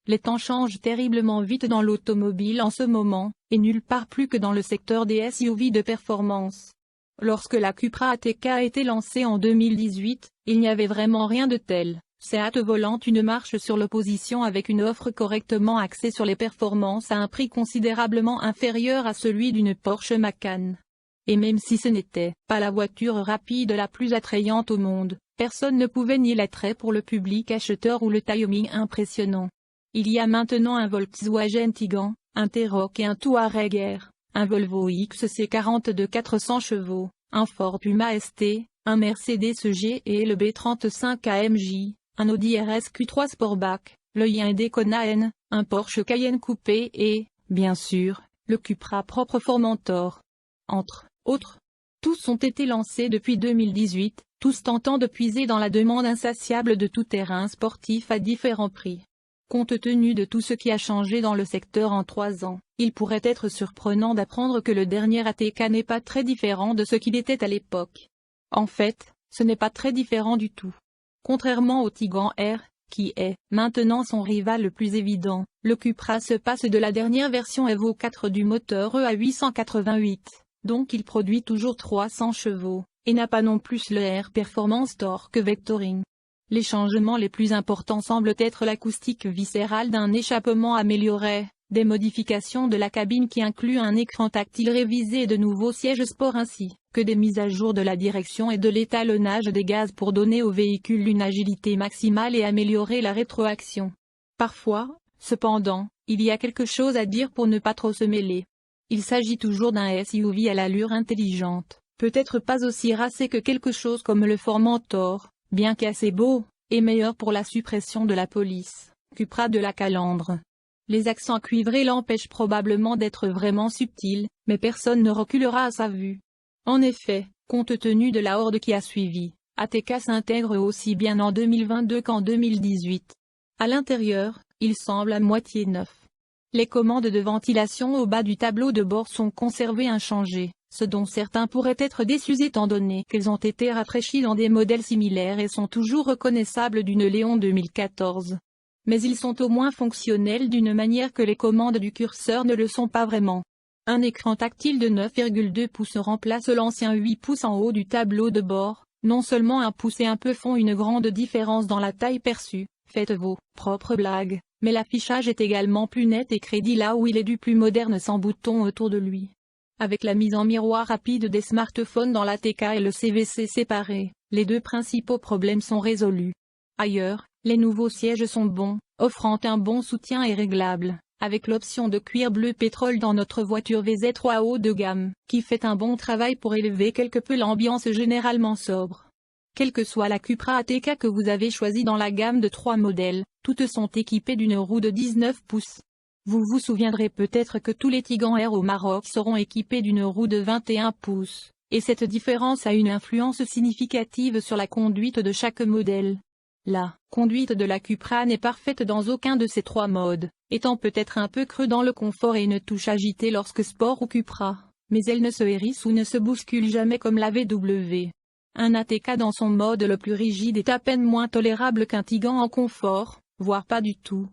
Les temps changent terriblement vite dans l'automobile en ce moment, et nulle part plus que dans le secteur des SUV de performance. Lorsque la Cupra ATK a été lancée en 2018, il n'y avait vraiment rien de tel. Seat volant une marche sur l'opposition avec une offre correctement axée sur les performances à un prix considérablement inférieur à celui d'une Porsche Macan. Et même si ce n'était pas la voiture rapide la plus attrayante au monde, personne ne pouvait nier l'attrait pour le public acheteur ou le timing impressionnant. Il y a maintenant un Volkswagen Tiguan, un T-Roc et un Touareg R, un Volvo XC40 de 400 chevaux, un Ford Puma ST, un Mercedes G et le B35 AMJ, un Audi RS Q3 Sportback, le Hyundai Kona N, un Porsche Cayenne Coupé et, bien sûr, le Cupra propre Formentor. Entre autres, tous ont été lancés depuis 2018, tous tentant de puiser dans la demande insatiable de tout-terrain sportif à différents prix. Compte tenu de tout ce qui a changé dans le secteur en 3 ans, il pourrait être surprenant d'apprendre que le dernier ATK n'est pas très différent de ce qu'il était à l'époque. En fait, ce n'est pas très différent du tout. Contrairement au Tiguan R, qui est maintenant son rival le plus évident, le Cupra se passe de la dernière version Evo 4 du moteur EA888, donc il produit toujours 300 chevaux, et n'a pas non plus le R Performance Torque Vectoring. Les changements les plus importants semblent être l'acoustique viscérale d'un échappement amélioré, des modifications de la cabine qui incluent un écran tactile révisé et de nouveaux sièges sport ainsi que des mises à jour de la direction et de l'étalonnage des gaz pour donner au véhicule une agilité maximale et améliorer la rétroaction. Parfois, cependant, il y a quelque chose à dire pour ne pas trop se mêler. Il s'agit toujours d'un SUV à l'allure intelligente, peut-être pas aussi racé que quelque chose comme le Formentor, bien qu'assez beau, et meilleur pour la suppression de la police, Cupra de la calandre. Les accents cuivrés l'empêchent probablement d'être vraiment subtil, mais personne ne reculera à sa vue. En effet, compte tenu de la horde qui a suivi, ATK s'intègre aussi bien en 2022 qu'en 2018. À l'intérieur, il semble à moitié neuf. Les commandes de ventilation au bas du tableau de bord sont conservées inchangées, ce dont certains pourraient être déçus étant donné qu'elles ont été rafraîchies dans des modèles similaires et sont toujours reconnaissables d'une Léon 2014. Mais ils sont au moins fonctionnels d'une manière que les commandes du curseur ne le sont pas vraiment. Un écran tactile de 9,2 pouces remplace l'ancien 8 pouces en haut du tableau de bord. Non seulement un pouce et un peu font une grande différence dans la taille perçue, faites vos propres blagues, mais l'affichage est également plus net et crédible là où il est du plus moderne sans bouton autour de lui. Avec la mise en miroir rapide des smartphones dans l'ATK et le CVC séparé, les deux principaux problèmes sont résolus. Ailleurs, les nouveaux sièges sont bons, offrant un bon soutien et réglables, avec l'option de cuir bleu pétrole dans notre voiture VZ3 haut de gamme, qui fait un bon travail pour élever quelque peu l'ambiance généralement sobre. Quelle que soit la Cupra ATK que vous avez choisie dans la gamme de 3 modèles, toutes sont équipées d'une roue de 19 pouces. Vous vous souviendrez peut-être que tous les Tiguan R au Maroc seront équipés d'une roue de 21 pouces, et cette différence a une influence significative sur la conduite de chaque modèle. La conduite de la Cupra n'est parfaite dans aucun de ces 3 modes, étant peut-être un peu creux dans le confort et une touche agitée lorsque Sport ou Cupra, mais elle ne se hérisse ou ne se bouscule jamais comme la VW. Un ATK dans son mode le plus rigide est à peine moins tolérable qu'un Tiguan en confort, voire pas du tout.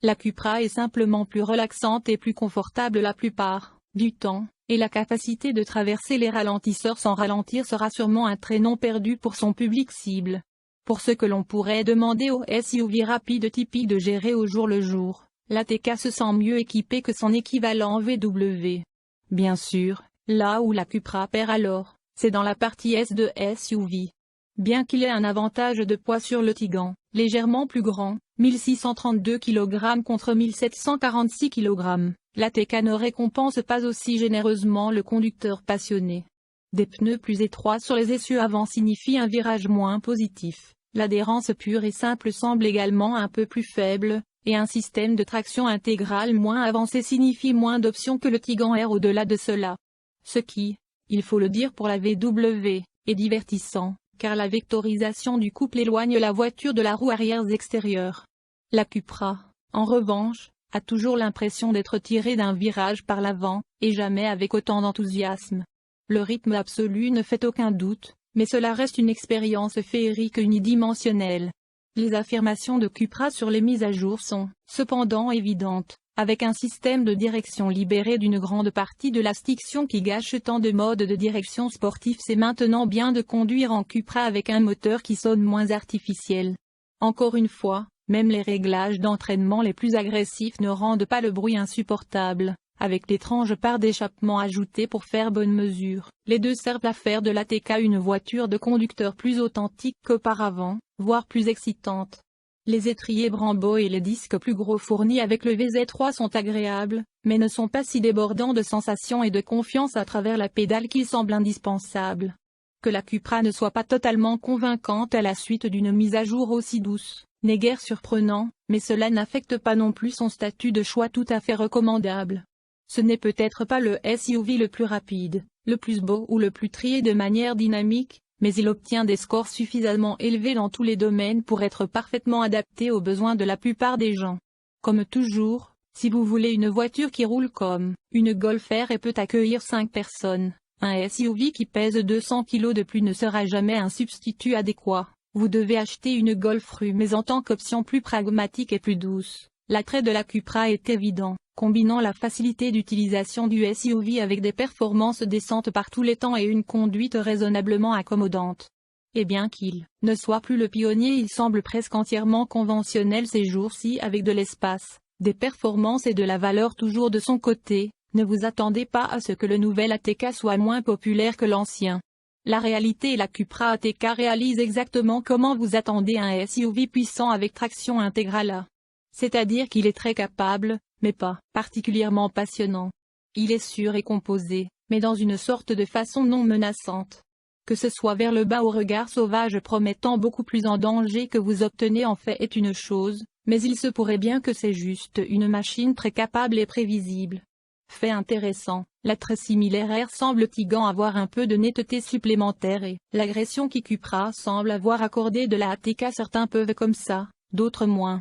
La Cupra est simplement plus relaxante et plus confortable la plupart du temps, et la capacité de traverser les ralentisseurs sans ralentir sera sûrement un trait non perdu pour son public cible. Pour ce que l'on pourrait demander au SUV rapide typique de gérer au jour le jour, l'ATK se sent mieux équipé que son équivalent VW. Bien sûr, là où la Cupra perd alors, c'est dans la partie S de SUV. Bien qu'il ait un avantage de poids sur le Tiguan, légèrement plus grand, 1632 kg contre 1746 kg, l'ATK ne récompense pas aussi généreusement le conducteur passionné. Des pneus plus étroits sur les essieux avant signifient un virage moins positif, l'adhérence pure et simple semble également un peu plus faible, et un système de traction intégrale moins avancé signifie moins d'options que le Tiguan R au-delà de cela. Ce qui, il faut le dire pour la VW, est divertissant, car la vectorisation du couple éloigne la voiture de la roue arrière extérieure. La Cupra, en revanche, a toujours l'impression d'être tirée d'un virage par l'avant, et jamais avec autant d'enthousiasme. Le rythme absolu ne fait aucun doute, mais cela reste une expérience féerique unidimensionnelle. Les affirmations de Cupra sur les mises à jour sont, cependant évidentes. Avec un système de direction libéré d'une grande partie de la stiction qui gâche tant de modes de direction sportifs, c'est maintenant bien de conduire en Cupra avec un moteur qui sonne moins artificiel. Encore une fois, même les réglages d'entraînement les plus agressifs ne rendent pas le bruit insupportable. Avec l'étrange part d'échappement ajoutée pour faire bonne mesure, les deux servent à faire de l'ATK une voiture de conducteur plus authentique qu'auparavant, voire plus excitante. Les étriers Brembo et les disques plus gros fournis avec le VZ3 sont agréables, mais ne sont pas si débordants de sensations et de confiance à travers la pédale qu'il semble indispensable. Que la Cupra ne soit pas totalement convaincante à la suite d'une mise à jour aussi douce, n'est guère surprenant, mais cela n'affecte pas non plus son statut de choix tout à fait recommandable. Ce n'est peut-être pas le SUV le plus rapide, le plus beau ou le plus trié de manière dynamique, mais il obtient des scores suffisamment élevés dans tous les domaines pour être parfaitement adapté aux besoins de la plupart des gens. Comme toujours, si vous voulez une voiture qui roule comme une Golf R et peut accueillir 5 personnes, un SUV qui pèse 200 kg de plus ne sera jamais un substitut adéquat. Vous devez acheter une Golf R, mais en tant qu'option plus pragmatique et plus douce. L'attrait de la Cupra est évident, combinant la facilité d'utilisation du SUV avec des performances décentes par tous les temps et une conduite raisonnablement accommodante. Et bien qu'il ne soit plus le pionnier, il semble presque entièrement conventionnel ces jours-ci avec de l'espace, des performances et de la valeur toujours de son côté. Ne vous attendez pas à ce que le nouvel ATK soit moins populaire que l'ancien. La réalité est la Cupra ATK réalise exactement comment vous attendez un SUV puissant avec traction intégrale. C'est-à-dire qu'il est très capable, mais pas particulièrement passionnant. Il est sûr et composé, mais dans une sorte de façon non menaçante. Que ce soit vers le bas au regard sauvage promettant beaucoup plus en danger que vous obtenez en fait est une chose, mais il se pourrait bien que c'est juste une machine très capable et prévisible. Fait intéressant, l'attrait similaire semble Tigran avoir un peu de netteté supplémentaire et l'agression qui Cupra semble avoir accordé de la ATK, certains peuvent comme ça, d'autres moins.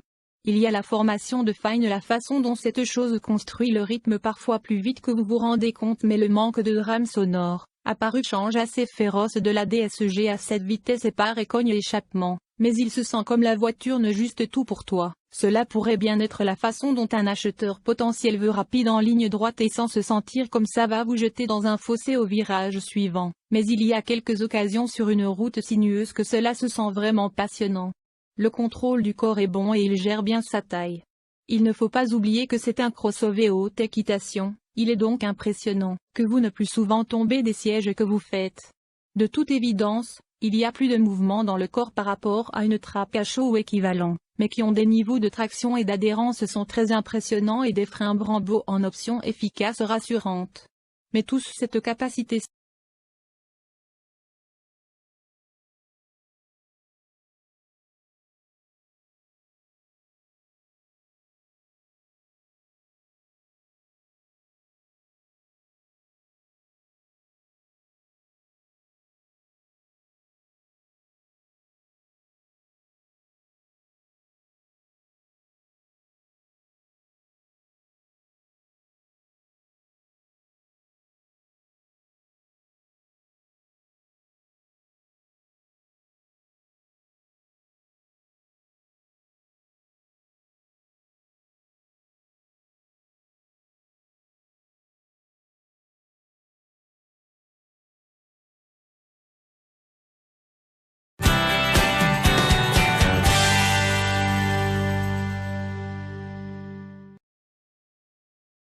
Il y a la formation de Fine, la façon dont cette chose construit le rythme parfois plus vite que vous vous rendez compte, mais le manque de drame sonore, apparu change assez féroce de la DSG à cette vitesse et part et cogne l'échappement, mais il se sent comme la voiture ne juste tout pour toi. Cela pourrait bien être la façon dont un acheteur potentiel veut rapide en ligne droite et sans se sentir comme ça va vous jeter dans un fossé au virage suivant, mais il y a quelques occasions sur une route sinueuse que cela se sent vraiment passionnant. Le contrôle du corps est bon et il gère bien sa taille. Il ne faut pas oublier que c'est un crossover haute équitation, il est donc impressionnant que vous ne plus souvent tombez des sièges que vous faites. De toute évidence, il y a plus de mouvement dans le corps par rapport à une trappe à chaud ou équivalent, mais qui ont des niveaux de traction et d'adhérence sont très impressionnants et des freins Brembo en option efficace rassurante. Mais tous cette capacité